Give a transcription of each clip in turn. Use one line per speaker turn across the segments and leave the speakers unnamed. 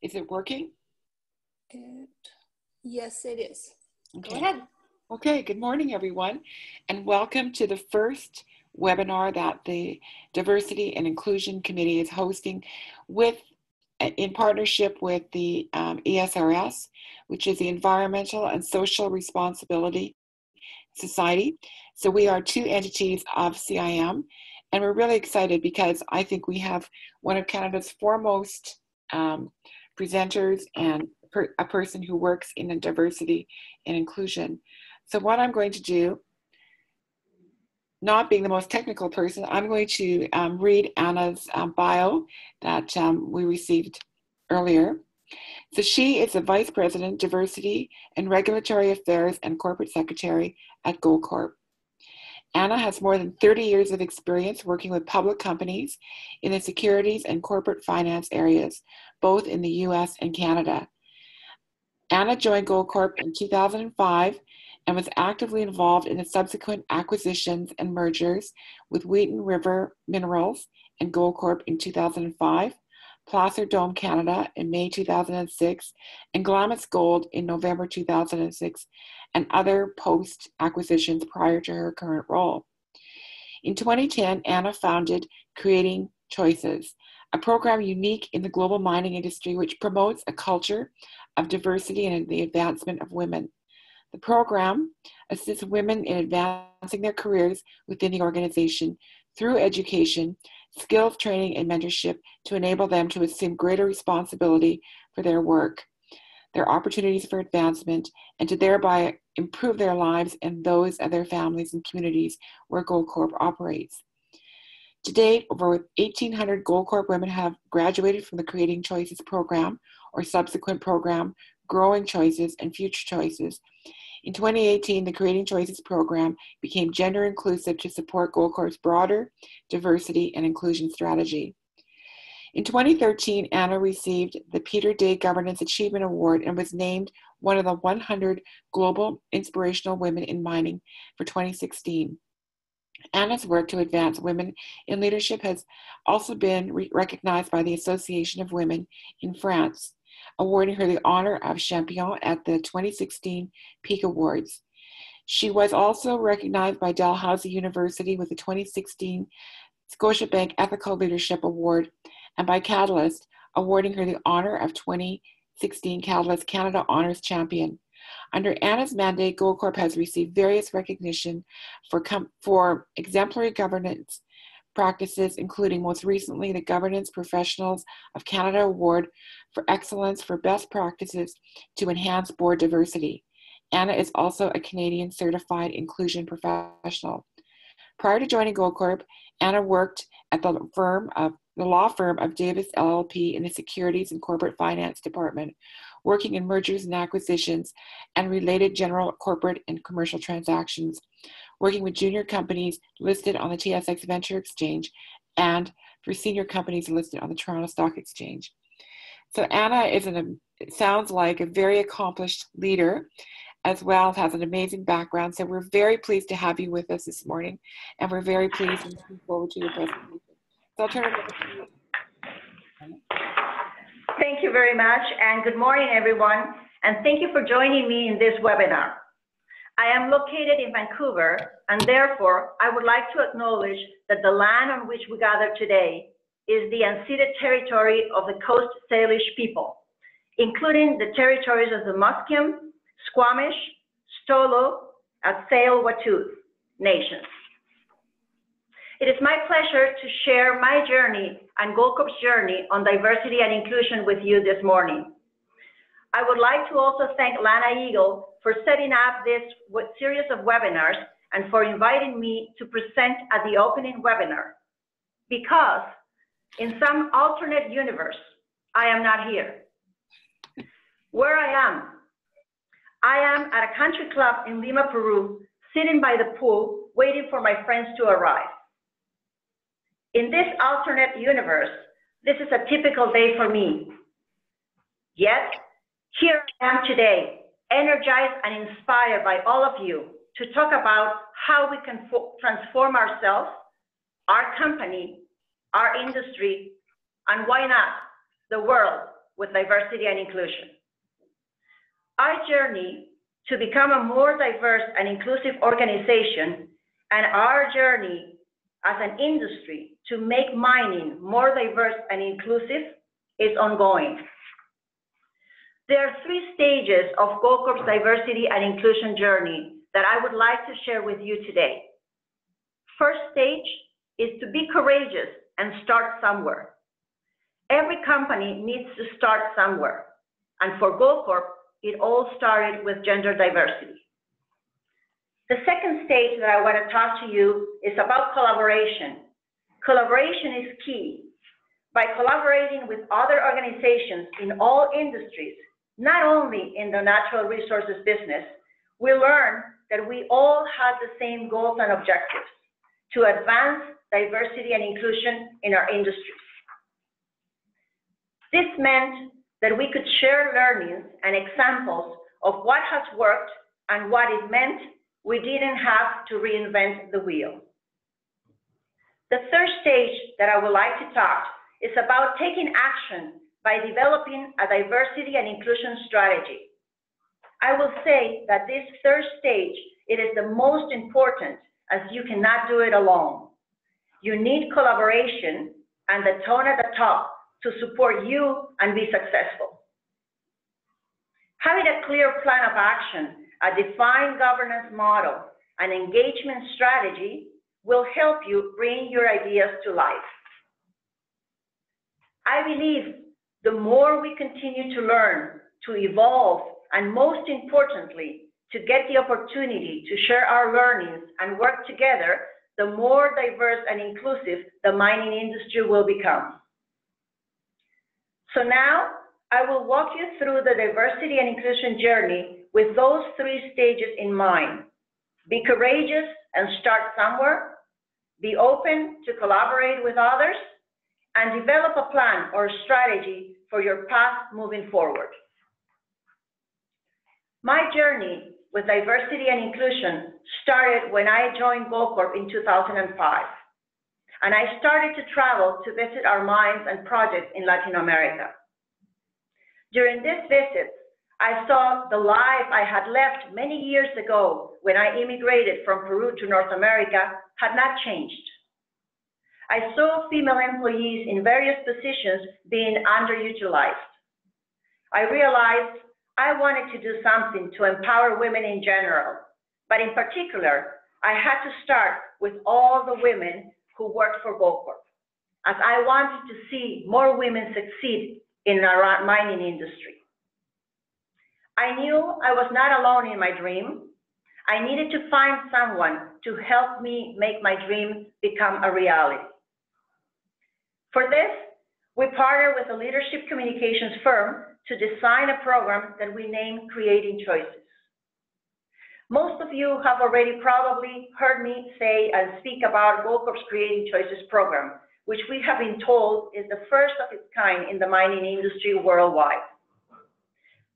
Is it working?
Yes, it is.
Okay.
Go ahead.
Okay, good morning, everyone, and welcome to the first webinar that the Diversity and Inclusion Committee is hosting in partnership with the ESRS, which is the Environmental and Social Responsibility Society. So we are two entities of CIM, and we're really excited because I think we have one of Canada's foremost presenters and a person who works in diversity and inclusion. So what I'm going to do, not being the most technical person, I'm going to read Anna's bio that we received earlier. So she is the Vice President, Diversity and Regulatory Affairs and Corporate Secretary at Goldcorp. Anna has more than 30 years of experience working with public companies in the securities and corporate finance areas, both in the US and Canada. Anna joined Goldcorp in 2005 and was actively involved in the subsequent acquisitions and mergers with Wheaton River Minerals and Goldcorp in 2005, Placer Dome Canada in May 2006, and Glamis Gold in November 2006, and other post-acquisitions prior to her current role. In 2010, Anna founded Creating Choices, a program unique in the global mining industry which promotes a culture of diversity and the advancement of women. The program assists women in advancing their careers within the organization through education, skills training, and mentorship to enable them to assume greater responsibility for their work, their opportunities for advancement, and to thereby improve their lives and those of their families and communities where Goldcorp operates. To date, over 1,800 Goldcorp women have graduated from the Creating Choices program or subsequent program, Growing Choices and Future Choices. In 2018, the Creating Choices program became gender inclusive to support Goldcorp's broader diversity and inclusion strategy. In 2013, Anna received the Peter Day Governance Achievement Award and was named one of the 100 Global Inspirational Women in Mining for 2016. Anna's work to advance women in leadership has also been recognized by the Association of Women in France, awarding her the honor of Champion at the 2016 Peak Awards. She was also recognized by Dalhousie University with the 2016 Scotiabank Ethical Leadership Award and by Catalyst, awarding her the honor of 2016 Catalyst Canada Honors Champion. Under Anna's mandate, Goldcorp has received various recognition for exemplary governance practices, including most recently the Governance Professionals of Canada Award for Excellence for Best Practices to Enhance Board Diversity. Anna is also a Canadian Certified Inclusion Professional. Prior to joining Goldcorp, Anna worked at the law firm of Davis LLP in the Securities and Corporate Finance Department, working in mergers and acquisitions and related general corporate and commercial transactions, working with junior companies listed on the TSX Venture Exchange and for senior companies listed on the Toronto Stock Exchange. So Anna it sounds like a very accomplished leader, as well as has an amazing background. So we're very pleased to have you with us this morning, and we're very pleased and looking forward to your presentation. So I'll turn it over to you.
Thank you very much, and good morning, everyone, and thank you for joining me in this webinar. I am located in Vancouver, and therefore, I would like to acknowledge that the land on which we gather today is the unceded territory of the Coast Salish people, including the territories of the Musqueam, Squamish, Stolo, and Tsleil-Waututh nations. It is my pleasure to share my journey and Goldcorp's journey on diversity and inclusion with you this morning. I would like to also thank Lana Eagle for setting up this series of webinars and for inviting me to present at the opening webinar, because in some alternate universe, I am not here. Where I am at a country club in Lima, Peru, sitting by the pool, waiting for my friends to arrive. In this alternate universe, this is a typical day for me. Yet, here I am today, energized and inspired by all of you to talk about how we can transform ourselves, our company, our industry, and why not, the world with diversity and inclusion. Our journey to become a more diverse and inclusive organization, and our journey as an industry to make mining more diverse and inclusive is ongoing. There are 3 stages of Goldcorp's diversity and inclusion journey that I would like to share with you today. First stage is to be courageous and start somewhere. Every company needs to start somewhere. And for Goldcorp, it all started with gender diversity. The second stage that I want to talk to you is about collaboration. Collaboration is key. By collaborating with other organizations in all industries, not only in the natural resources business, we learn that we all have the same goals and objectives to advance diversity and inclusion in our industries. This meant that we could share learnings and examples of what has worked and what it meant we didn't have to reinvent the wheel. The third stage that I would like to talk is about taking action by developing a diversity and inclusion strategy. I will say that this third stage, it is the most important, as you cannot do it alone. You need collaboration and the tone at the top to support you and be successful. Having a clear plan of action, a defined governance model, and engagement strategy will help you bring your ideas to life. I believe the more we continue to learn, to evolve, and most importantly, to get the opportunity to share our learnings and work together, the more diverse and inclusive the mining industry will become. So now, I will walk you through the diversity and inclusion journey with those 3 stages in mind. Be courageous and start somewhere, be open to collaborate with others, and develop a plan or strategy for your path moving forward. My journey with diversity and inclusion started when I joined Goldcorp in 2005, and I started to travel to visit our mines and projects in Latin America. During this visit, I saw the life I had left many years ago when I immigrated from Peru to North America had not changed. I saw female employees in various positions being underutilized. I realized I wanted to do something to empower women in general, but in particular, I had to start with all the women who worked for Goldcorp, as I wanted to see more women succeed in our mining industry. I knew I was not alone in my dream. I needed to find someone to help me make my dream become a reality. For this, we partnered with a leadership communications firm to design a program that we named Creating Choices. Most of you have already probably heard me say and speak about Goldcorp's Creating Choices program, which we have been told is the first of its kind in the mining industry worldwide.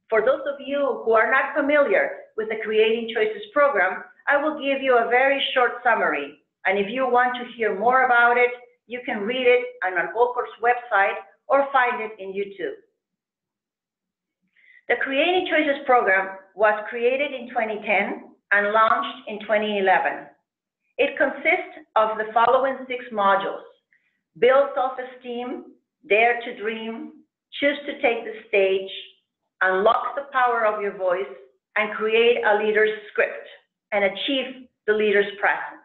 For those of you who are not familiar with the Creating Choices program, I will give you a very short summary. And if you want to hear more about it, you can read it on our Goldcorp's website or find it in YouTube. The Creating Choices program was created in 2010 and launched in 2011. It consists of the following 6 modules: build self-esteem, dare to dream, choose to take the stage, unlock the power of your voice, and create a leader's script and achieve the leader's presence.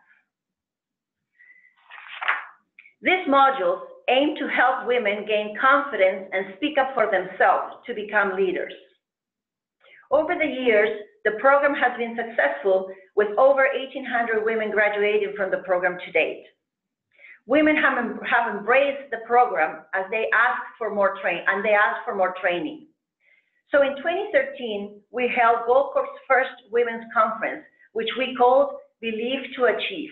These modules aim to help women gain confidence and speak up for themselves to become leaders. Over the years, the program has been successful with over 1,800 women graduating from the program to date. Women have embraced the program as they ask for more training. So in 2013, we held Goldcorp's first women's conference, which we called Believe to Achieve.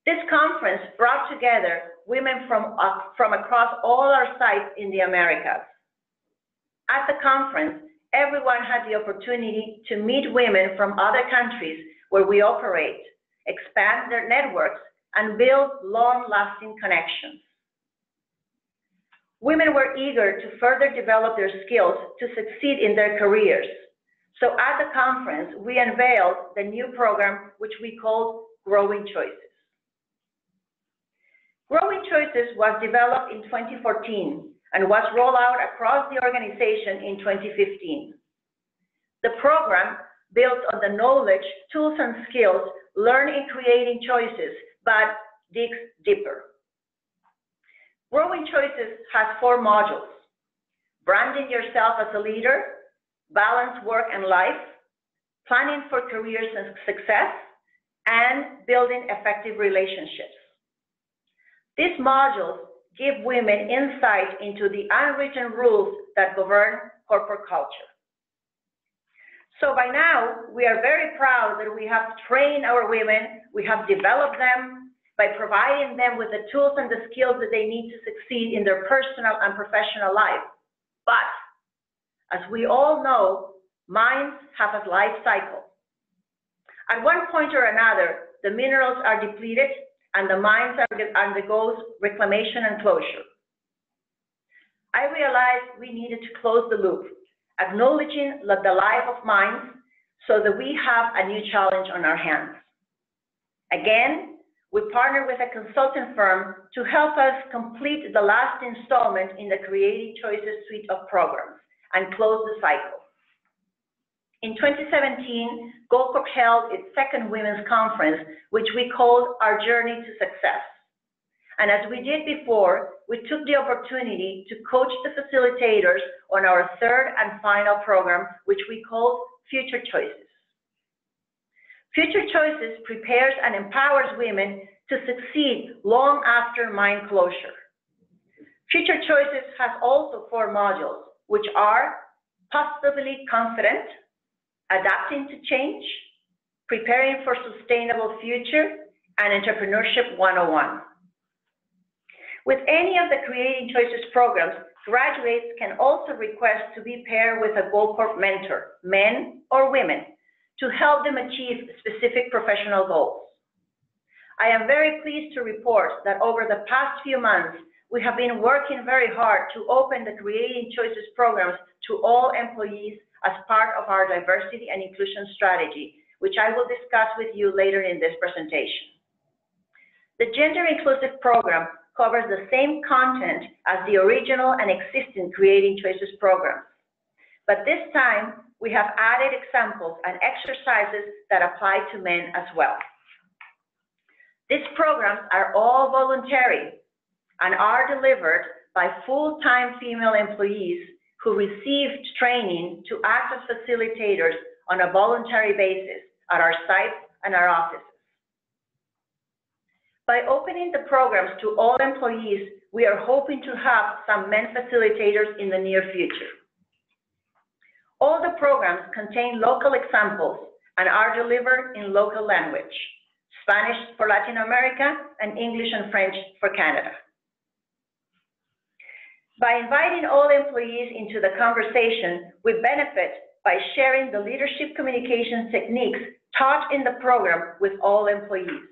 This conference brought together women from across all our sites in the Americas. At the conference, everyone had the opportunity to meet women from other countries where we operate, expand their networks, and build long-lasting connections. Women were eager to further develop their skills to succeed in their careers. So at the conference, we unveiled the new program, which we called Growing Choices. Growing Choices was developed in 2014 and was rolled out across the organization in 2015. The program built on the knowledge, tools, and skills learned in creating choices, but digs deeper. Growing Choices has 4 modules: branding yourself as a leader, balance work and life, planning for careers and success, and building effective relationships. These modules give women insight into the unwritten rules that govern corporate culture. So by now, we are very proud that we have trained our women, we have developed them by providing them with the tools and the skills that they need to succeed in their personal and professional life. But as we all know, minds have a life cycle. At one point or another, the minerals are depleted and the mines undergoes reclamation and closure. I realized we needed to close the loop, acknowledging the life of mines so that we have a new challenge on our hands. Again, we partnered with a consulting firm to help us complete the last installment in the Creating Choices suite of programs and close the cycle. In 2017, Goldcorp held its second women's conference, which we called Our Journey to Success. And as we did before, we took the opportunity to coach the facilitators on our third and final program, which we called Future Choices. Future Choices prepares and empowers women to succeed long after mine closure. Future Choices has also 4 modules, which are positively confident, adapting to change, preparing for sustainable future, and Entrepreneurship 101. With any of the Creating Choices programs, graduates can also request to be paired with a Goldcorp mentor, men or women, to help them achieve specific professional goals. I am very pleased to report that over the past few months, we have been working very hard to open the Creating Choices programs to all employees as part of our diversity and inclusion strategy, which I will discuss with you later in this presentation. The Gender Inclusive program covers the same content as the original and existing Creating Choices programs. But this time, we have added examples and exercises that apply to men as well. These programs are all voluntary and are delivered by full-time female employees who received training to act as facilitators on a voluntary basis at our sites and our offices. By opening the programs to all employees, we are hoping to have some men facilitators in the near future. All the programs contain local examples and are delivered in local language, Spanish for Latin America and English and French for Canada. By inviting all employees into the conversation, we benefit by sharing the leadership communication techniques taught in the program with all employees.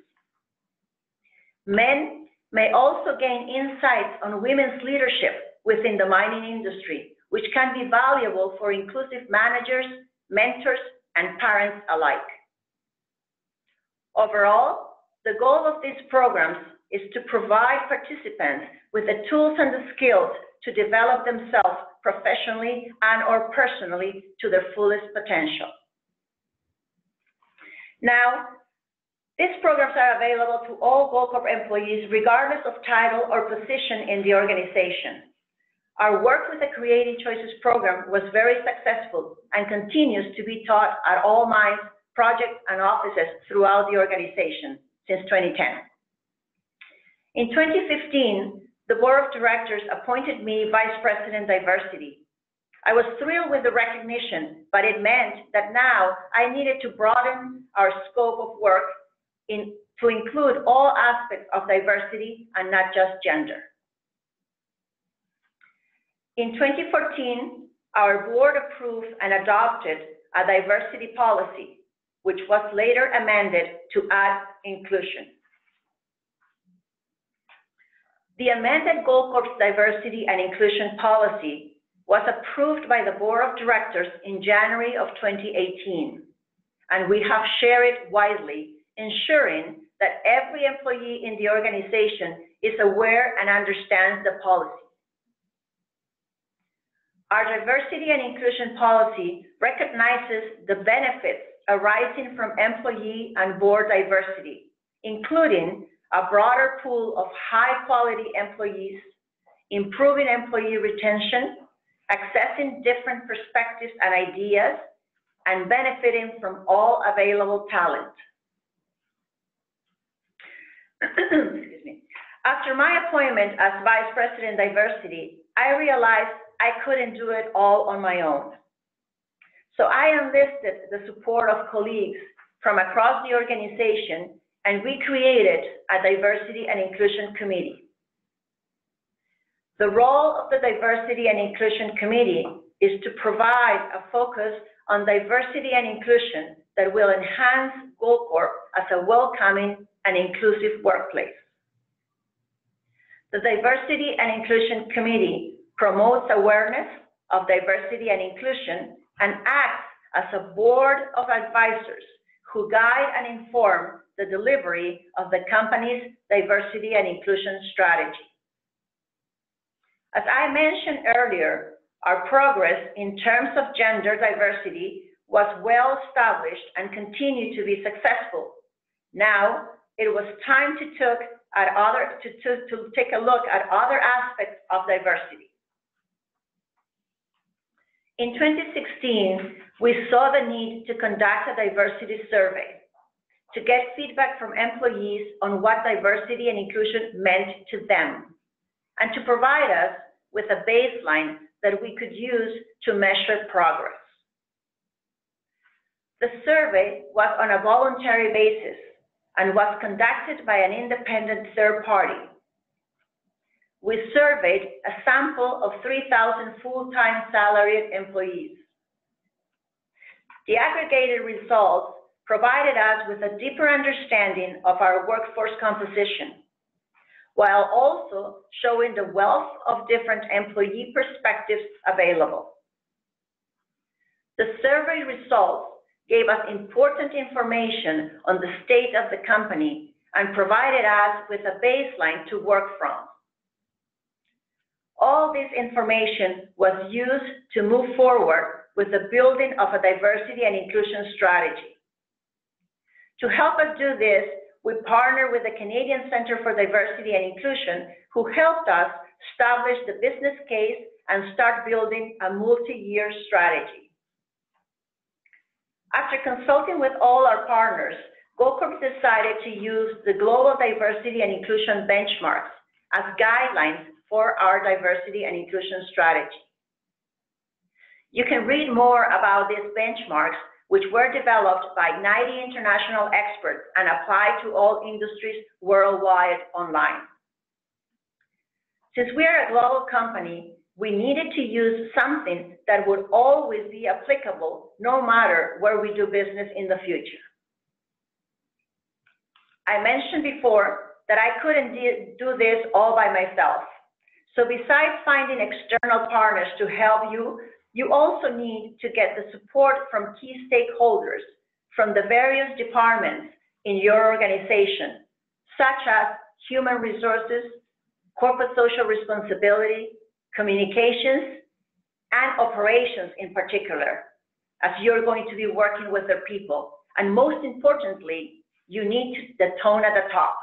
Men may also gain insights on women's leadership within the mining industry, which can be valuable for inclusive managers, mentors, and parents alike. Overall, the goal of these programs is to provide participants with the tools and the skills to develop themselves professionally and/or personally to their fullest potential. Now, these programs are available to all Goldcorp employees regardless of title or position in the organization. Our work with the Creating Choices program was very successful and continues to be taught at all mines, projects, and offices throughout the organization since 2010. In 2015, the Board of Directors appointed me Vice President Diversity. I was thrilled with the recognition, but it meant that now I needed to broaden our scope of work to include all aspects of diversity and not just gender. In 2014, our board approved and adopted a diversity policy, which was later amended to add inclusion. The amended Goldcorp's diversity and inclusion policy was approved by the board of directors in January of 2018, and we have shared it widely, ensuring that every employee in the organization is aware and understands the policy. Our diversity and inclusion policy recognizes the benefits arising from employee and board diversity, including a broader pool of high-quality employees, improving employee retention, accessing different perspectives and ideas, and benefiting from all available talent. Excuse me. After my appointment as Vice President Diversity, I realized I couldn't do it all on my own. So I enlisted the support of colleagues from across the organization, and we created a Diversity and Inclusion Committee. The role of the Diversity and Inclusion Committee is to provide a focus on diversity and inclusion that will enhance Goldcorp as a welcoming and inclusive workplace. The Diversity and Inclusion Committee promotes awareness of diversity and inclusion and acts as a board of advisors who guide and inform the delivery of the company's diversity and inclusion strategy. As I mentioned earlier, our progress in terms of gender diversity was well established and continued to be successful. Now, it was time to take a look at other aspects of diversity. In 2016, we saw the need to conduct a diversity survey to get feedback from employees on what diversity and inclusion meant to them, and to provide us with a baseline that we could use to measure progress. The survey was on a voluntary basis and was conducted by an independent third party. We surveyed a sample of 3,000 full-time salaried employees. The aggregated results provided us with a deeper understanding of our workforce composition, while also showing the wealth of different employee perspectives available. The survey results gave us important information on the state of the company and provided us with a baseline to work from. All this information was used to move forward with the building of a diversity and inclusion strategy. To help us do this, we partnered with the Canadian Centre for Diversity and Inclusion, who helped us establish the business case and start building a multi-year strategy. After consulting with all our partners, Goldcorp decided to use the Global Diversity and Inclusion Benchmarks as guidelines for our diversity and inclusion strategy. You can read more about these benchmarks, which were developed by 90 international experts and applied to all industries worldwide online. Since we are a global company, we needed to use something that would always be applicable no matter where we do business in the future. I mentioned before that I couldn't do this all by myself. So besides finding external partners to help you, you also need to get the support from key stakeholders from the various departments in your organization, such as human resources, corporate social responsibility, communications, and operations in particular, as you're going to be working with their people. And most importantly, you need the tone at the top.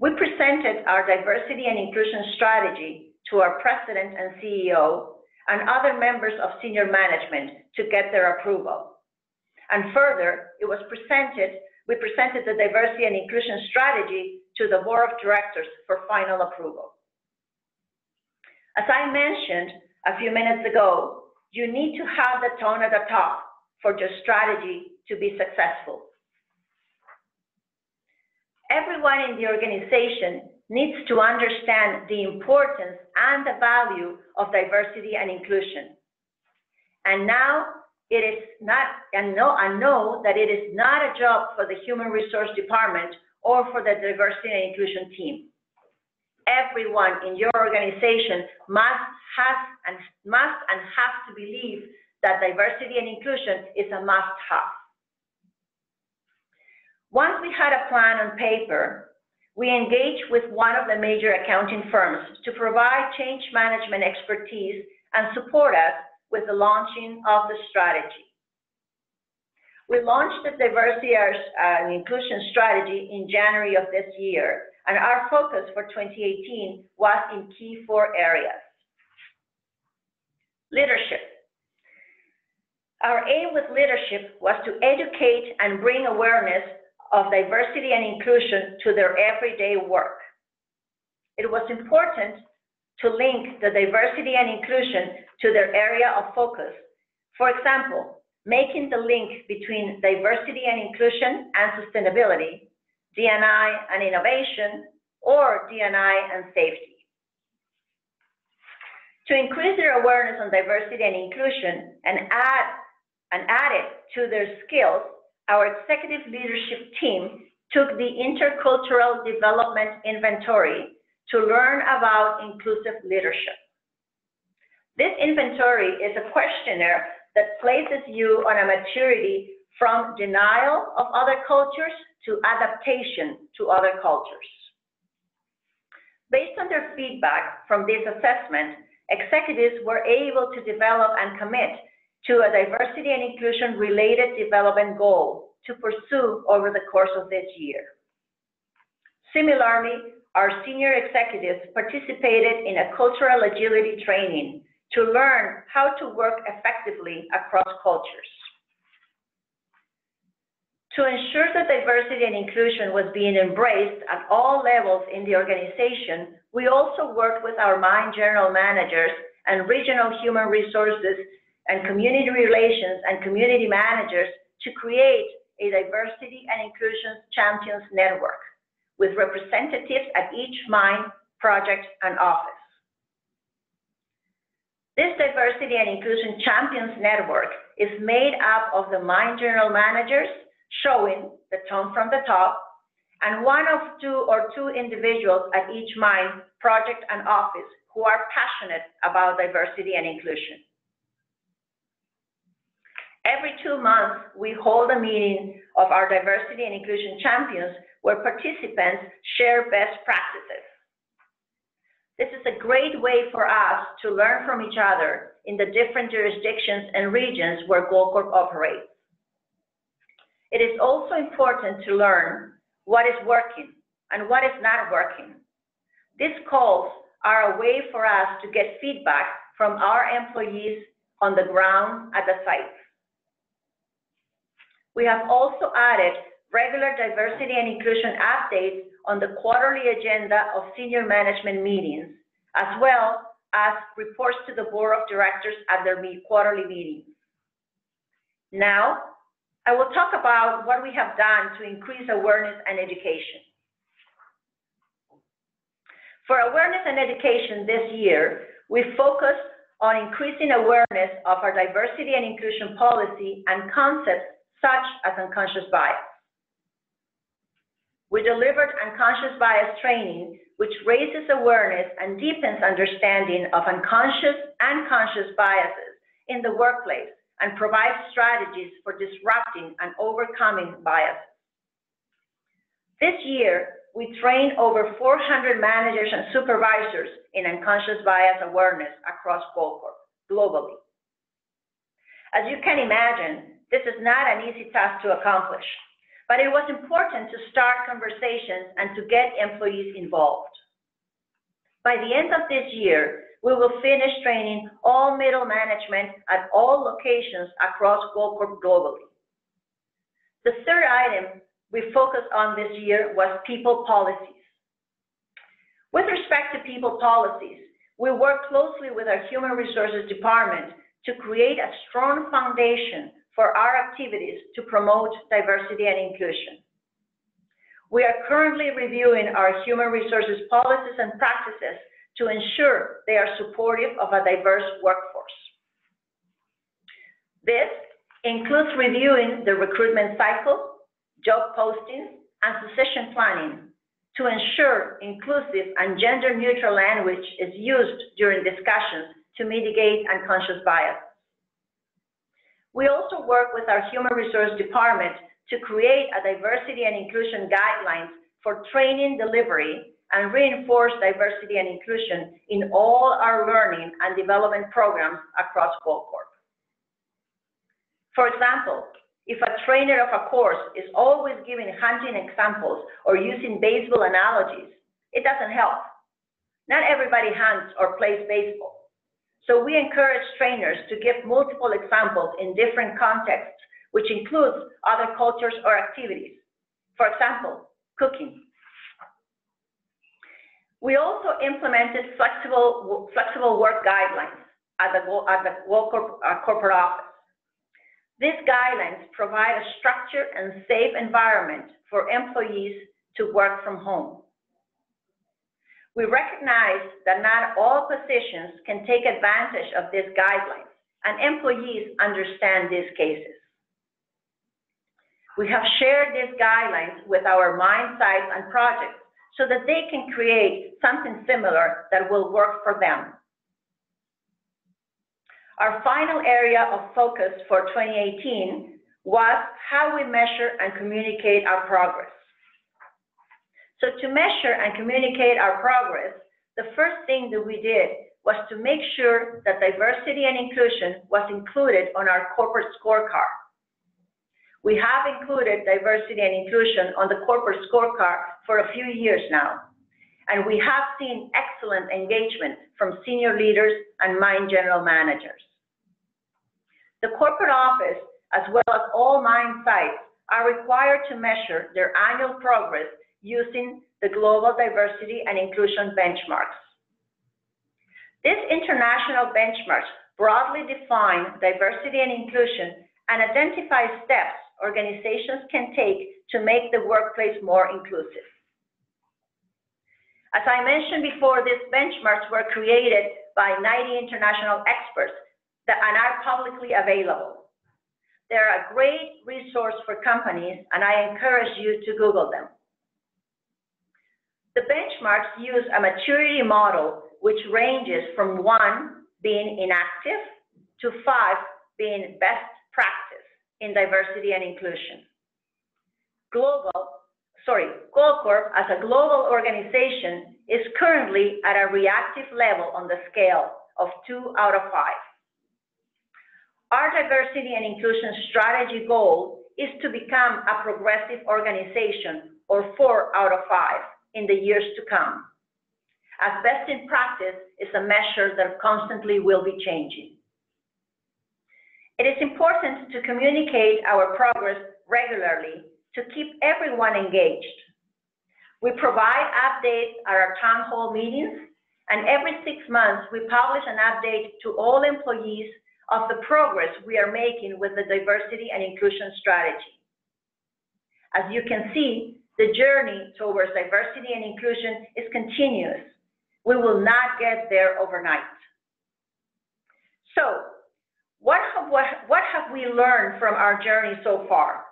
We presented our diversity and inclusion strategy to our president and CEO and other members of senior management to get their approval. And further, we presented the diversity and inclusion strategy to the board of directors for final approval. As I mentioned a few minutes ago, you need to have the tone at the top for your strategy to be successful. Everyone in the organization needs to understand the importance and the value of diversity and inclusion. And now it is not, and know that it is not a job for the human resource department or for the diversity and inclusion team. everyone in your organization must and has to believe that diversity and inclusion is a must-have. Once we had a plan on paper, we engaged with one of the major accounting firms to provide change management expertise and support us with the launching of the strategy. We launched the diversity and inclusion strategy in January of this year, and our focus for 2018 was in key 4 areas. Leadership. Our aim with leadership was to educate and bring awareness of diversity and inclusion to their everyday work. It was important to link the diversity and inclusion to their area of focus. For example, making the link between diversity and inclusion and sustainability, D&I and innovation, or D&I and safety. To increase their awareness on diversity and inclusion and add it to their skills, our executive leadership team took the Intercultural Development Inventory to learn about inclusive leadership. This inventory is a questionnaire that places you on a maturity from denial of other cultures to adaptation to other cultures. Based on their feedback from this assessment, executives were able to develop and commit to a diversity and inclusion related development goal to pursue over the course of this year. Similarly, our senior executives participated in a cultural agility training to learn how to work effectively across cultures. To ensure that diversity and inclusion was being embraced at all levels in the organization, we also worked with our mine general managers and regional human resources and community relations and community managers to create a diversity and inclusion champions network with representatives at each mine, project, and office. This diversity and inclusion champions network is made up of the mine general managers, showing the tone from the top, and one of two individuals at each mine, project, and office who are passionate about diversity and inclusion. Every 2 months, we hold a meeting of our diversity and inclusion champions where participants share best practices. This is a great way for us to learn from each other in the different jurisdictions and regions where Goldcorp operates. It is also important to learn what is working and what is not working. These calls are a way for us to get feedback from our employees on the ground at the site. We have also added regular diversity and inclusion updates on the quarterly agenda of senior management meetings, as well as reports to the board of directors at their quarterly meetings. Now, I will talk about what we have done to increase awareness and education. For awareness and education this year, we focused on increasing awareness of our diversity and inclusion policy and concepts such as unconscious bias. We delivered unconscious bias training, which raises awareness and deepens understanding of unconscious and conscious biases in the workplace and provides strategies for disrupting and overcoming biases. This year, we trained over 400 managers and supervisors in unconscious bias awareness across Goldcorp globally. As you can imagine, this is not an easy task to accomplish, but it was important to start conversations and to get employees involved. By the end of this year, we will finish training all middle management at all locations across Goldcorp globally. The third item we focused on this year was people policies. With respect to people policies, we work closely with our human resources department to create a strong foundation for our activities to promote diversity and inclusion. We are currently reviewing our human resources policies and practices to ensure they are supportive of a diverse workforce. This includes reviewing the recruitment cycle, job postings, and succession planning to ensure inclusive and gender-neutral language is used during discussions to mitigate unconscious bias. We also work with our Human Resource Department to create a diversity and inclusion guidelines for training delivery and reinforce diversity and inclusion in all our learning and development programs across Goldcorp. For example, if a trainer of a course is always giving hunting examples or using baseball analogies, it doesn't help. Not everybody hunts or plays baseball. So we encourage trainers to give multiple examples in different contexts, which includes other cultures or activities. For example, cooking. We also implemented flexible work guidelines at the Goldcorp corporate office. These guidelines provide a structured and safe environment for employees to work from home. We recognize that not all positions can take advantage of these guidelines, and employees understand these cases. We have shared these guidelines with our mine sites and projects so that they can create something similar that will work for them. Our final area of focus for 2018 was how we measure and communicate our progress. So to measure and communicate our progress, the first thing that we did was to make sure that diversity and inclusion was included on our corporate scorecard. We have included diversity and inclusion on the corporate scorecard for a few years now, and we have seen excellent engagement from senior leaders and mine general managers. The corporate office, as well as all mine sites, are required to measure their annual progress using the Global Diversity and Inclusion benchmarks. These international benchmarks broadly define diversity and inclusion and identify steps organizations can take to make the workplace more inclusive. As I mentioned before, these benchmarks were created by 90 international experts and are publicly available. They're a great resource for companies, and I encourage you to Google them. The benchmarks use a maturity model which ranges from 1 being inactive to 5 being best practice in diversity and inclusion. Goldcorp, as a global organization, is currently at a reactive level on the scale of 2 out of 5. Our diversity and inclusion strategy goal is to become a progressive organization, or 4 out of 5, in the years to come, as best in practice is a measure that constantly will be changing. It is important to communicate our progress regularly to keep everyone engaged. We provide updates at our town hall meetings, and every 6 months we publish an update to all employees of the progress we are making with the diversity and inclusion strategy. As you can see, the journey towards diversity and inclusion is continuous. We will not get there overnight. So, what have we learned from our journey so far?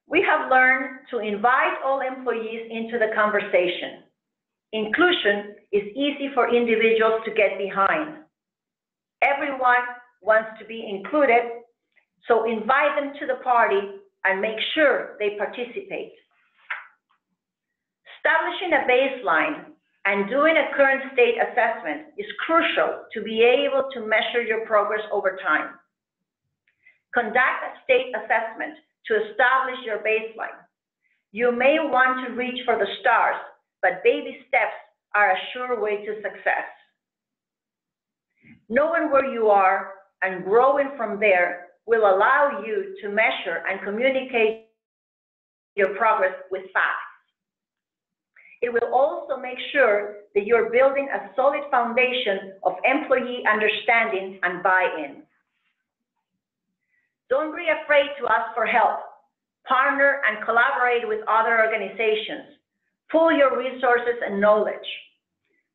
We have learned to invite all employees into the conversation. Inclusion is easy for individuals to get behind. Everyone wants to be included, so invite them to the party and make sure they participate. Establishing a baseline and doing a current state assessment is crucial to be able to measure your progress over time. Conduct a state assessment to establish your baseline. You may want to reach for the stars, but baby steps are a sure way to success. Knowing where you are and growing from there will allow you to measure and communicate your progress with facts. It will also make sure that you're building a solid foundation of employee understanding and buy-in. Don't be afraid to ask for help. Partner and collaborate with other organizations. Pool your resources and knowledge.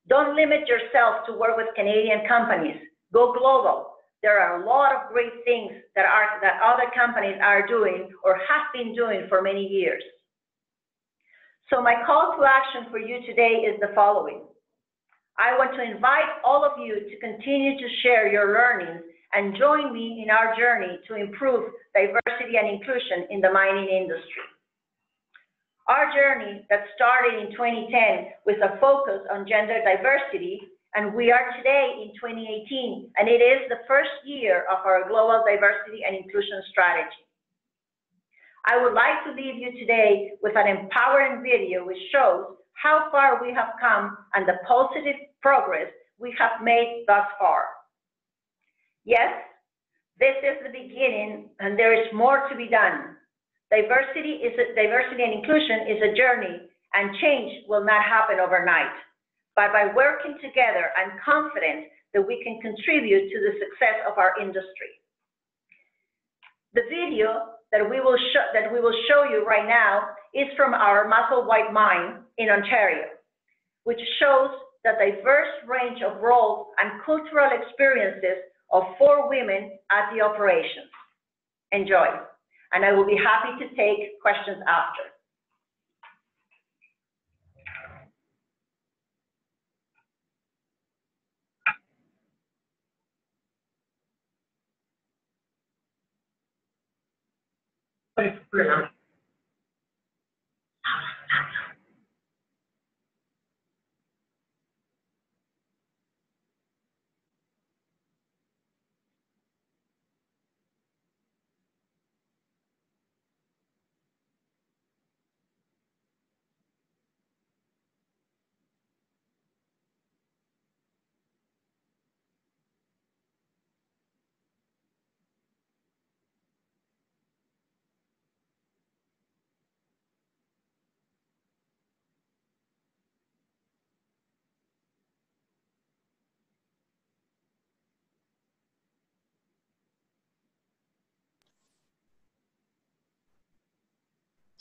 Don't limit yourself to work with Canadian companies. Go global. There are a lot of great things that other companies are doing or have been doing for many years. So my call to action for you today is the following. I want to invite all of you to continue to share your learnings and join me in our journey to improve diversity and inclusion in the mining industry. Our journey that started in 2010 with a focus on gender diversity, and we are today in 2018, and it is the first year of our global diversity and inclusion strategy. I would like to leave you today with an empowering video which shows how far we have come and the positive progress we have made thus far. Yes, this is the beginning and there is more to be done. Diversity and inclusion is a journey, and change will not happen overnight. But by working together, I'm confident that we can contribute to the success of our industry. The video that we will show you right now is from our Musselwhite mine in Ontario, which shows the diverse range of roles and cultural experiences of 4 women at the operations. Enjoy. And I will be happy to take questions after.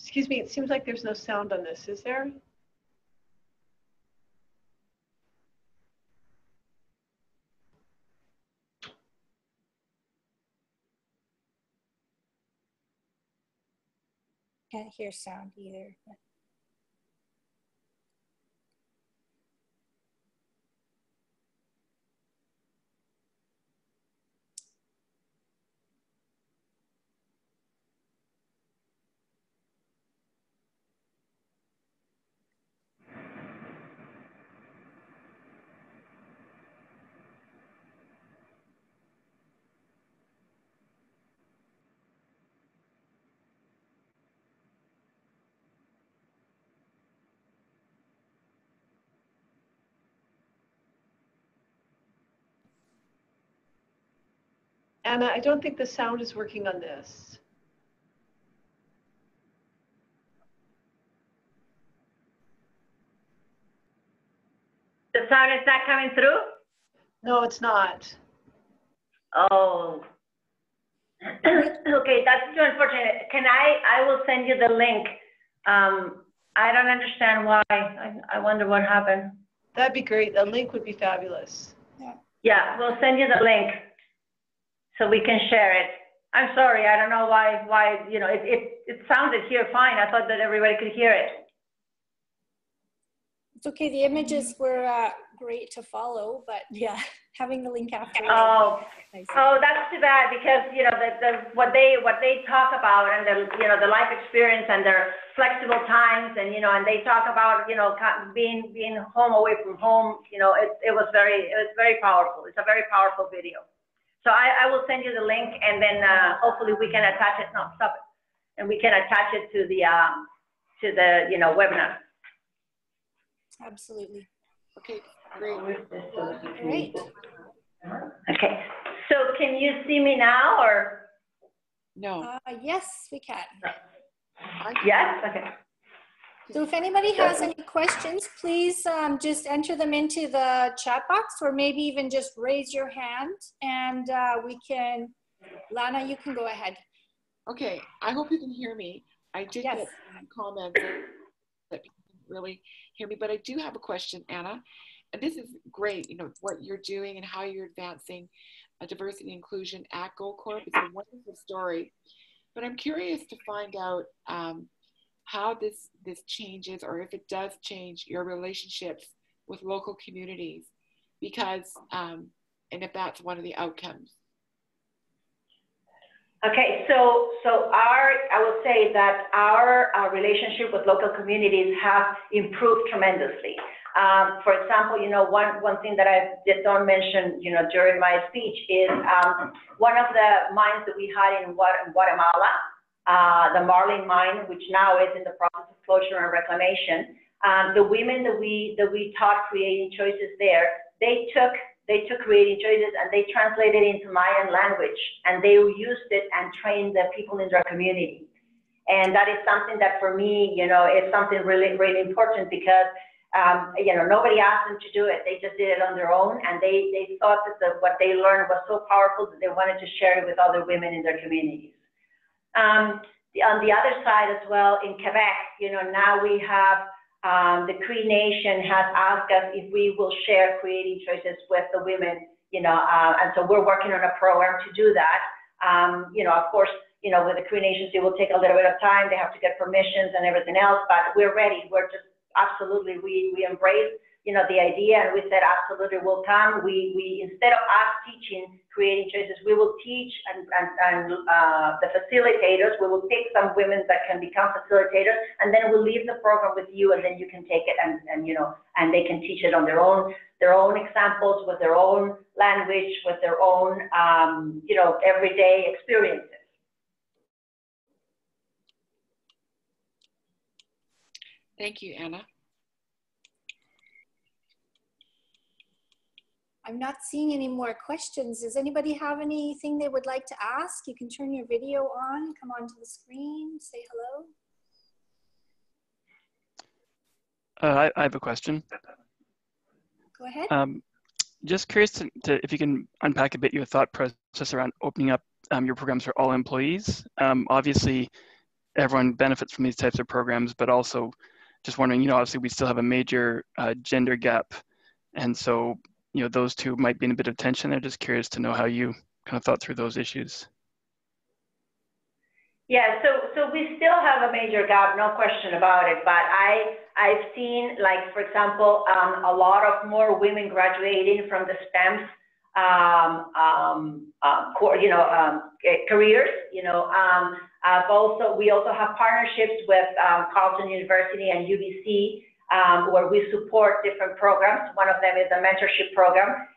Excuse me, it seems like there's no sound on this, is there?
Can't hear sound either.
Anna, I don't think the sound is working on this.
The sound is not coming through?
No, it's not.
Oh. Okay, that's too unfortunate. I will send you the link. I don't understand why. I wonder what happened.
That'd be great. The link would be fabulous.
Yeah, we'll send you the link so we can share it. I'm sorry, I don't know why, you know, it sounded here fine. I thought that everybody could hear it.
It's okay. The images were great to follow, but yeah, having the link after.
Oh, that's too bad because you know what they talk about and the life experience and their flexible times and and they talk about being home away from home. It was very powerful. It's a very powerful video. So I will send you the link and then hopefully we can attach it. No, stop it. And we can attach it to the webinar.
Absolutely.
Okay, great.
Great.
Okay, so can you see me now or?
No.
Yes, we can.
Yes, okay.
So if anybody has any questions, please just enter them into the chat box or maybe even just raise your hand and we can, Lana, you can go ahead.
Okay, I hope you can hear me. I did get comments that people didn't really hear me, but I do have a question, Anna. And this is great, what you're doing and how you're advancing diversity and inclusion at Goldcorp. It's a wonderful story. But I'm curious to find out how this changes, or if it does change, your relationships with local communities, because, and if that's one of the outcomes.
Okay, so I would say that our relationship with local communities have improved tremendously. For example, you know, one thing that I don't mention, you know, during my speech is one of the mines that we had in Guatemala, the Marlin mine, which now is in the process of closure and reclamation. The women that we taught creating choices there, they took creating choices and they translated into Mayan language, and they used it and trained the people in their community. And that is something that for me, you know, is something really, really important, because you know, nobody asked them to do it. They just did it on their own, and they thought that what they learned was so powerful that they wanted to share it with other women in their communities. On the other side as well, in Quebec, you know, now we have the Cree Nation has asked us if we will share creating choices with the women, you know, and so we're working on a program to do that. You know, of course, you know, with the Cree Nations, it will take a little bit of time. They have to get permissions and everything else, but we're ready. We're just absolutely, we embrace, you know, the idea, and we said absolutely we'll come. We instead of us teaching creating choices, we will teach and the facilitators. We will pick some women that can become facilitators, and then we'll leave the program with you, and then you can take it and you know, and they can teach it on their own examples, with their own language, with their own you know, everyday experiences.
Thank you, Anna.
I'm not seeing any more questions. Does anybody have anything they would like to ask? You can turn your video on, come onto the screen, say hello.
I have a question.
Go ahead.
Just curious to if you can unpack a bit your thought process around opening up your programs for all employees. Obviously, everyone benefits from these types of programs, but also just wondering, you know, obviously we still have a major gender gap, and so, you know, those two might be in a bit of tension. I'm just curious to know how you kind of thought through those issues.
Yeah, so we still have a major gap, no question about it. But I've seen, like, for example, a lot of more women graduating from the STEM, careers. You know, we also have partnerships with Carleton University and UBC, where we support different programs. One of them is a mentorship program.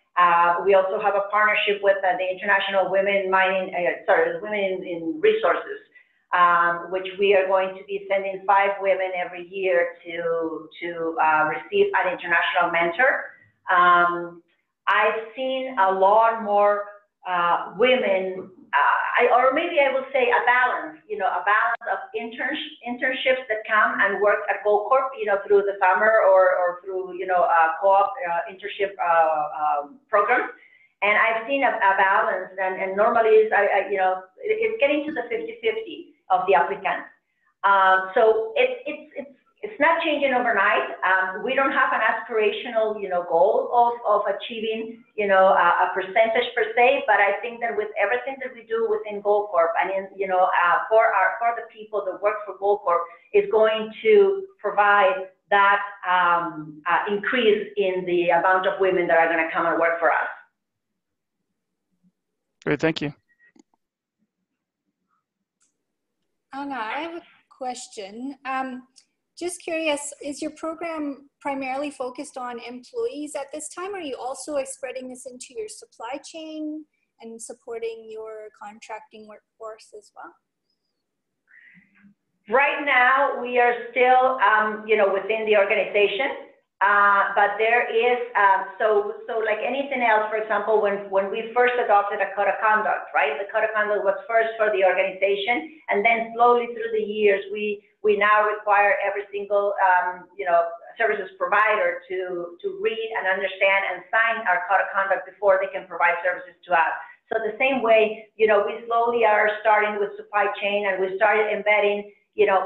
We also have a partnership with the International Women Women in Resources, which we are going to be sending 5 women every year to receive an international mentor. I've seen a lot more women, or maybe I will say a balance, you know, a balance of internships that come and work at Goldcorp, you know, through the summer or through, you know, co-op internship programs. And I've seen a balance, and normally you know, it's getting to the 50-50 of the applicants. So it's not changing overnight. We don't have an aspirational, you know, goal of achieving, you know, a percentage per se, but I think that with everything that we do within Goldcorp and in, you know, for the people that work for Goldcorp, is going to provide that increase in the amount of women that are going to come and work for us.
Great, thank you.
Anna, I have a question. Just curious, is your program primarily focused on employees at this time, or are you also spreading this into your supply chain and supporting your contracting workforce as well?
Right now, we are still, you know, within the organization, but there is, so like anything else, for example, when we first adopted a code of conduct, right? The code of conduct was first for the organization, and then slowly through the years, we now require every single, you know, services provider to read and understand and sign our code of conduct before they can provide services to us. So the same way, you know, we slowly are starting with supply chain, and we started embedding,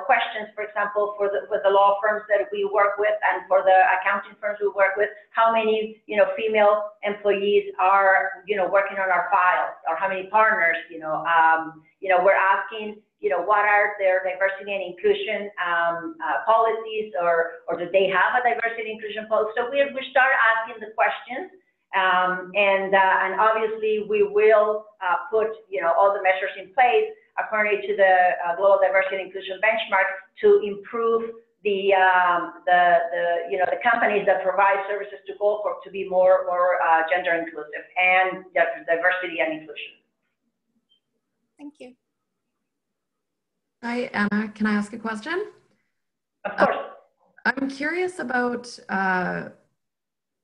questions, for example, for the law firms that we work with and for the accounting firms we work with, how many, female employees are, working on our files, or how many partners, we're asking, what are their diversity and inclusion policies, or do they have a diversity and inclusion policy? So we start asking the questions, and obviously we will put, all the measures in place according to the Global Diversity and Inclusion Benchmark to improve the companies that provide services to Goldcorp to be more gender inclusive and diversity and inclusion.
Thank you.
Hi, Anna. Can I ask a question?
Of course.
I'm curious about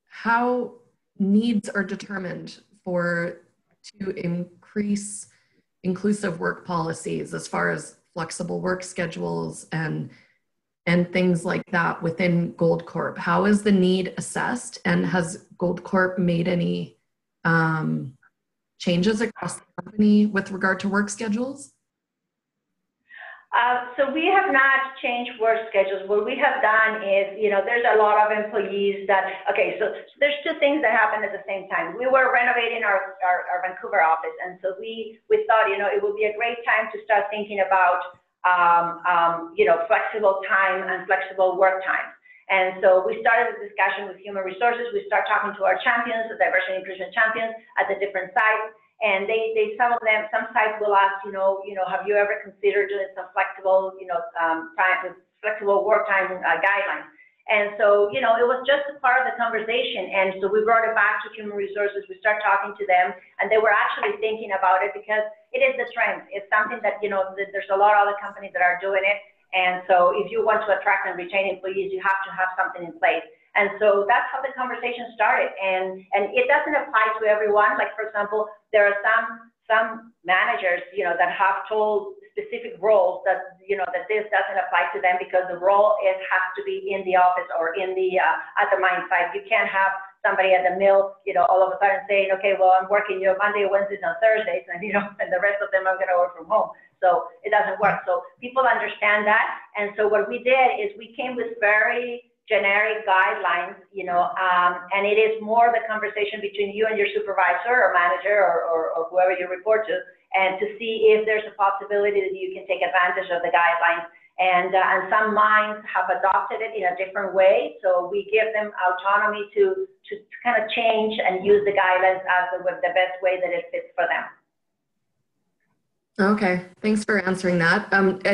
how needs are determined to increase inclusive work policies as far as flexible work schedules and things like that within Goldcorp. How is the need assessed, and has Goldcorp made any changes across the company with regard to work schedules?
So we have not changed work schedules. What we have done is, there's a lot of employees that, so there's two things that happen at the same time. We were renovating our Vancouver office, and so we thought, it would be a great time to start thinking about, flexible time and flexible work time. And so we started a discussion with human resources. We start talking to our champions, the diversity and inclusion champions at the different sites. And some sites will ask, have you ever considered doing some flexible, flexible work time guidelines? And so, it was just a part of the conversation. And so we brought it back to human resources. We started talking to them, and they were actually thinking about it because it is the trend. It's something that, there's a lot of other companies that are doing it. And so if you want to attract and retain employees, you have to have something in place. And so that's how the conversation started. And it doesn't apply to everyone. Like, for example, there are some managers, that have told specific roles that, that this doesn't apply to them because the role has to be in the office or in the, at the mine site. You can't have somebody at the mill, all of a sudden saying, okay, well, I'm working, Monday, Wednesdays, and Thursdays, and, and the rest of them I'm going to work from home. So it doesn't work. So people understand that. And so what we did is we came with very generic guidelines, and it is more the conversation between you and your supervisor or manager or whoever you report to, and to see if there's a possibility that you can take advantage of the guidelines. And some mines have adopted it in a different way, so we give them autonomy to kind of change and use the guidelines as the best way that it fits for them.
Okay, thanks for answering that.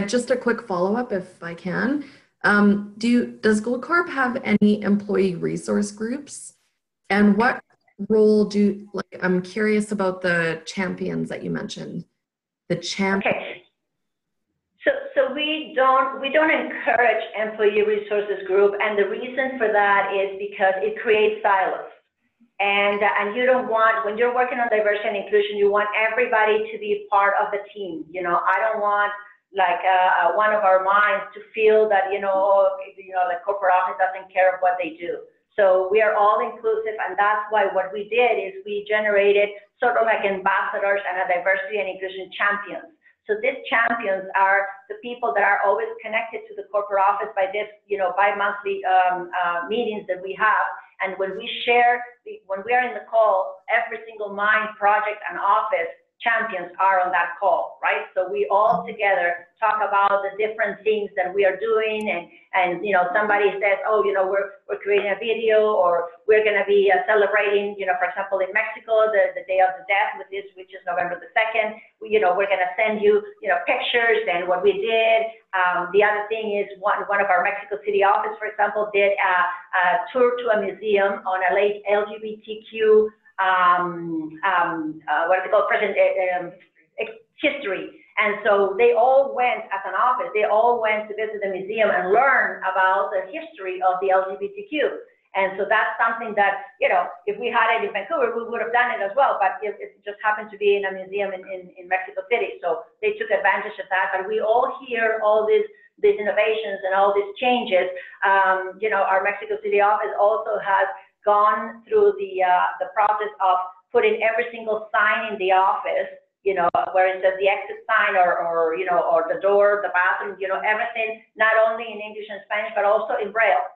Just a quick follow-up, if I can. Does Goldcorp have any employee resource groups? And what role I'm curious about the champions that you mentioned. Okay.
So we don't encourage employee resources group, and the reason for that is because it creates silos. And you don't want, when you're working on diversity and inclusion, you want everybody to be part of the team. I don't want one of our mines to feel that, the corporate office doesn't care of what they do. So we are all inclusive, and that's why what we did is we generated sort of like ambassadors and a diversity and inclusion champions. So these champions are the people that are always connected to the corporate office by this, bi-monthly meetings that we have. And when we are in the call, every single mine, project, and office champions are on that call, right? So we all together talk about the different things that we are doing, and somebody says, oh, we're creating a video, or we're going to be celebrating, for example, in Mexico, the Day of the Dead, which is November the 2nd. We're going to send you, pictures and what we did. The other thing is one of our Mexico City office, for example, did a tour to a museum on a late LGBTQ history. And so they all went, as an office, they all went to visit the museum and learn about the history of the LGBTQ. And so that's something that, if we had it in Vancouver, we would have done it as well, but it just happened to be in a museum in Mexico City. So they took advantage of that. But we all hear all these innovations and all these changes. Our Mexico City office also has gone through the process of putting every single sign in the office, you know, where it says the exit sign or you know, or the door, the bathroom, you know, everything, not only in English and Spanish, but also in Braille.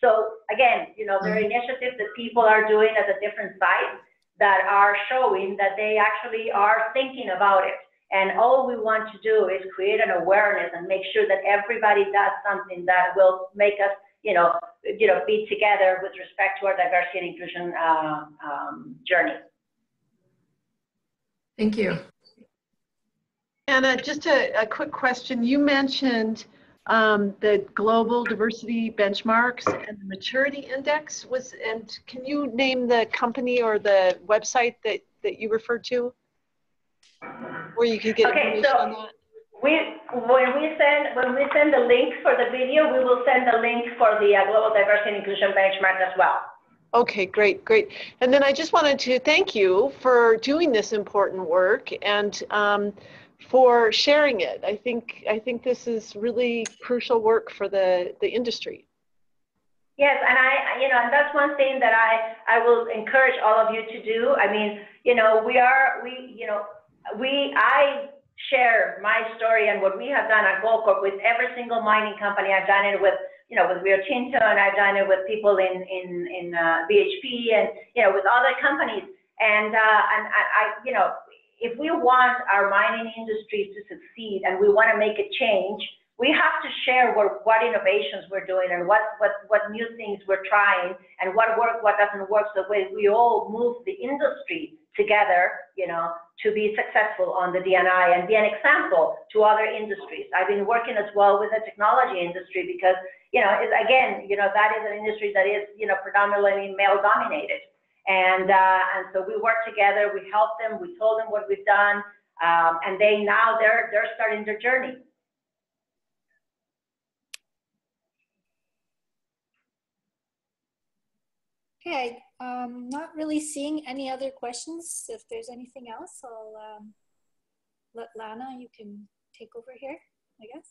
So again, you know, there are initiatives that people are doing at the different sites that are showing that they actually are thinking about it. And all we want to do is create an awareness and make sure that everybody does something that will make us, you know, be together with respect to our diversity and inclusion journey.
Thank you.
Anna, just a quick question. You mentioned the global diversity benchmarks and the maturity index and can you name the company or the website that you referred to where you could get information on that?
When we send the link for the video, we will send the link for the global diversity and inclusion benchmark as well.
Okay, great. And then I just wanted to thank you for doing this important work and for sharing it. I think this is really crucial work for the industry.
Yes, and and that's one thing that I will encourage all of you to do. I mean, you know, I share my story and what we have done at Goldcorp with every single mining company. I've done it with, you know, with Rio Tinto, and I've done it with people in BHP and, you know, with other companies. And you know, if we want our mining industry to succeed and we want to make a change, we have to share what innovations we're doing and what new things we're trying and what works, what doesn't work, so we all move the industry together, you know, to be successful on the D&I and be an example to other industries. I've been working as well with the technology industry because, you know, again, you know, that is an industry that is, you know, predominantly male dominated. And so we work together, we help them, we told them what we've done, and they're starting their journey.
Okay, not really seeing any other questions. If there's anything else, I'll let Lana, you can take over here, I guess.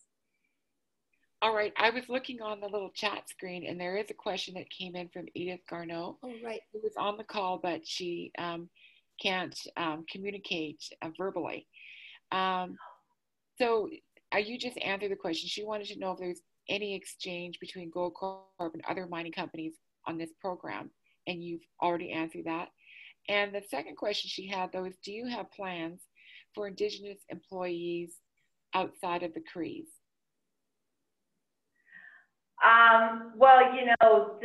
All right, I was looking on the little chat screen and there is a question that came in from Edith Garneau.
Oh, right.
Who was on the call, but she can't communicate verbally. So you just answered the question. She wanted to know if there's any exchange between Goldcorp and other mining companies on this program, and you've already answered that. And the second question she had, though, is do you have plans for Indigenous employees outside of the Crees?
Well, you know,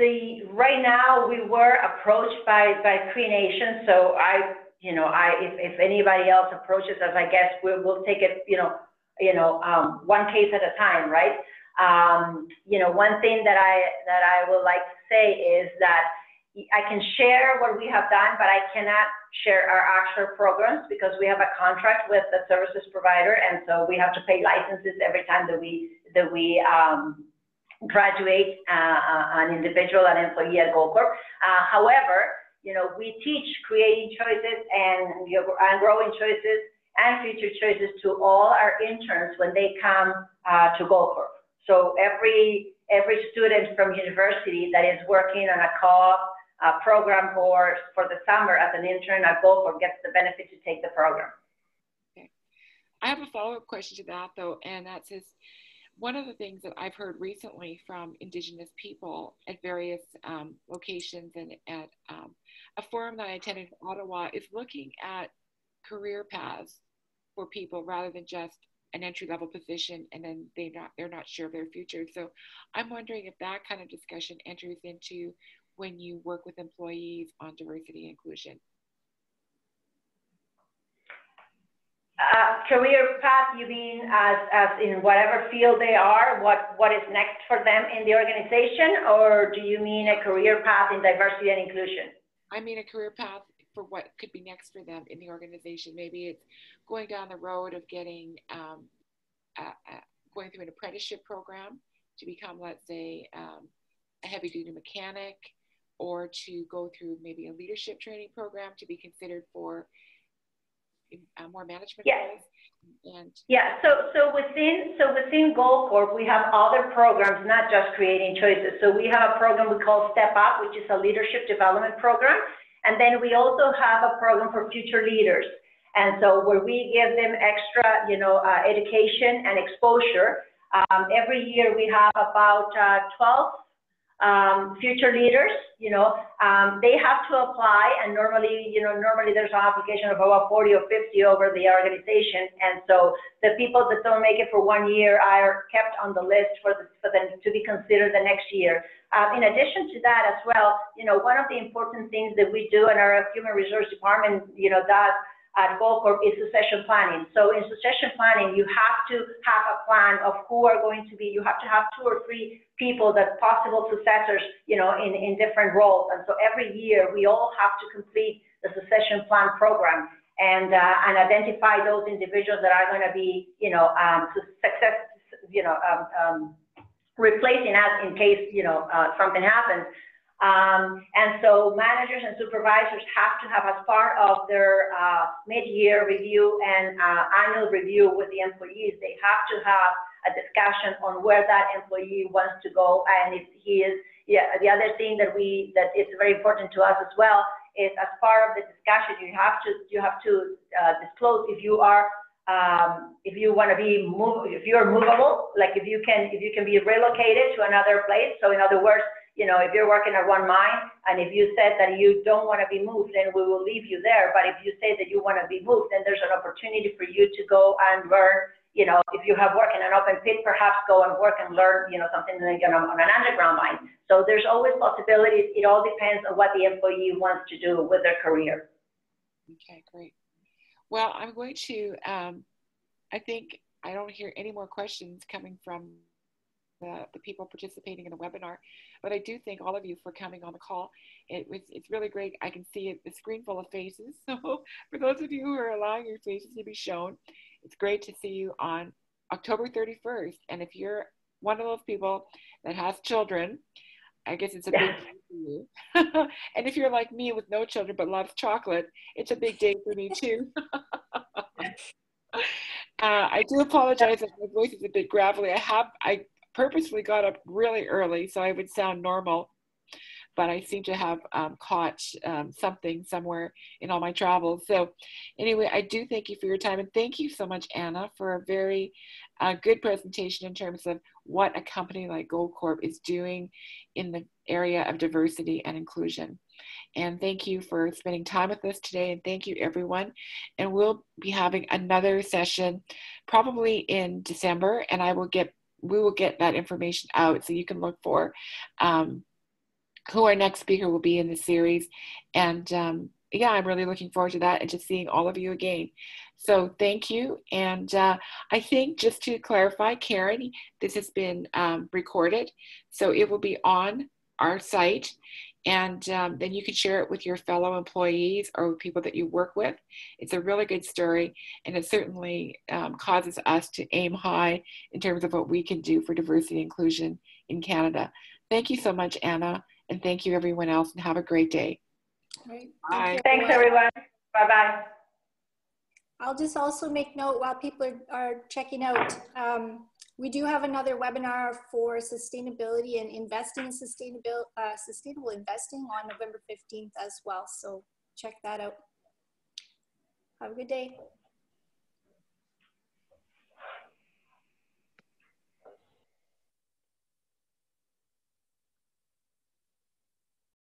right now we were approached by Cree Nation, so if anybody else approaches us, I guess we'll take it, one case at a time, right? One thing that I would like to say is that I can share what we have done, but I cannot share our actual programs because we have a contract with the services provider, and so we have to pay licenses every time that we graduate an individual, an employee at Goldcorp. However, we teach creating choices and growing choices and future choices to all our interns when they come to Goldcorp. So every student from university that is working on a co-op program for the summer as an intern at Goldcorp gets the benefit to take the program.
Okay. I have a follow-up question to that, though, and that says, one of the things that I've heard recently from Indigenous people at various locations and at a forum that I attended in Ottawa is looking at career paths for people rather than just an entry-level position and then they're not sure of their future. So I'm wondering if that kind of discussion enters into when you work with employees on diversity and inclusion.
Career path, you mean as in whatever field they are, what is next for them in the organization, or do you mean a career path in diversity and inclusion?
I mean a career path for what could be next for them in the organization. Maybe it's going down the road of getting, going through an apprenticeship program to become, let's say, a heavy duty mechanic, or to go through maybe a leadership training program to be considered for more management roles. And
so within Goldcorp, we have other programs, not just creating choices. So we have a program we call Step Up, which is a leadership development program. And then we also have a program for future leaders. And so where we give them extra, education and exposure, every year we have about 12 future leaders, they have to apply, and normally there's an application of about 40 or 50 over the organization. And so the people that don't make it for 1 year are kept on the list for them to be considered the next year. In addition to that as well, one of the important things that we do in our human resource department, does at Goldcorp is succession planning. So in succession planning, you have to have a plan of who are going to be, you have to have 2 or 3 people that possible successors, in different roles. And so every year we all have to complete the succession plan program and identify those individuals that are going to be, replacing us in case, something happens. And so managers and supervisors have to have, as part of their mid-year review and annual review with the employees, they have to have a discussion on where that employee wants to go. And if he is, the other thing that is very important to us as well is, as part of the discussion, you have to disclose if you are if you want to be if you're movable, like if you can be relocated to another place. So in other words, if you're working at one mine and if you said that you don't want to be moved, then we will leave you there. But if you say that you want to be moved, then there's an opportunity for you to go and learn, if you have worked in an open pit, perhaps go and work and learn, something like, on an underground mine. So there's always possibilities. It all depends on what the employee wants to do with their career.
Okay, great. Well, I'm going to, I think I don't hear any more questions coming from the people participating in the webinar, but I do thank all of you for coming on the call. It's really great. I can see the screen full of faces. So for those of you who are allowing your faces to be shown, it's great to see you on October 31st. And if you're one of those people that has children, I guess it's a big day for you. And if you're like me with no children but loves chocolate, it's a big day for me too. I do apologize if my voice is a bit gravelly. I purposely got up really early so I would sound normal, but I seem to have caught something somewhere in all my travels. So anyway, I do thank you for your time, and thank you so much, Anna, for a very good presentation in terms of what a company like Goldcorp is doing in the area of diversity and inclusion. And thank you for spending time with us today, and thank you everyone. And we'll be having another session probably in December, and we will get that information out so you can look for who our next speaker will be in the series. And yeah, I'm really looking forward to that and to seeing all of you again. So thank you. And I think, just to clarify, Karen, this has been recorded, so it will be on our site. And then you can share it with your fellow employees or with people that you work with. It's a really good story, and it certainly causes us to aim high in terms of what we can do for diversity and inclusion in Canada. Thank you so much, Anna, and thank you everyone else, and have a great day.
Right.
Bye.
Thanks, everyone. Bye-bye.
I'll just also make note while people are checking out, we do have another webinar for sustainability and investing in sustainable investing on November 15th as well. So check that out. Have a good day.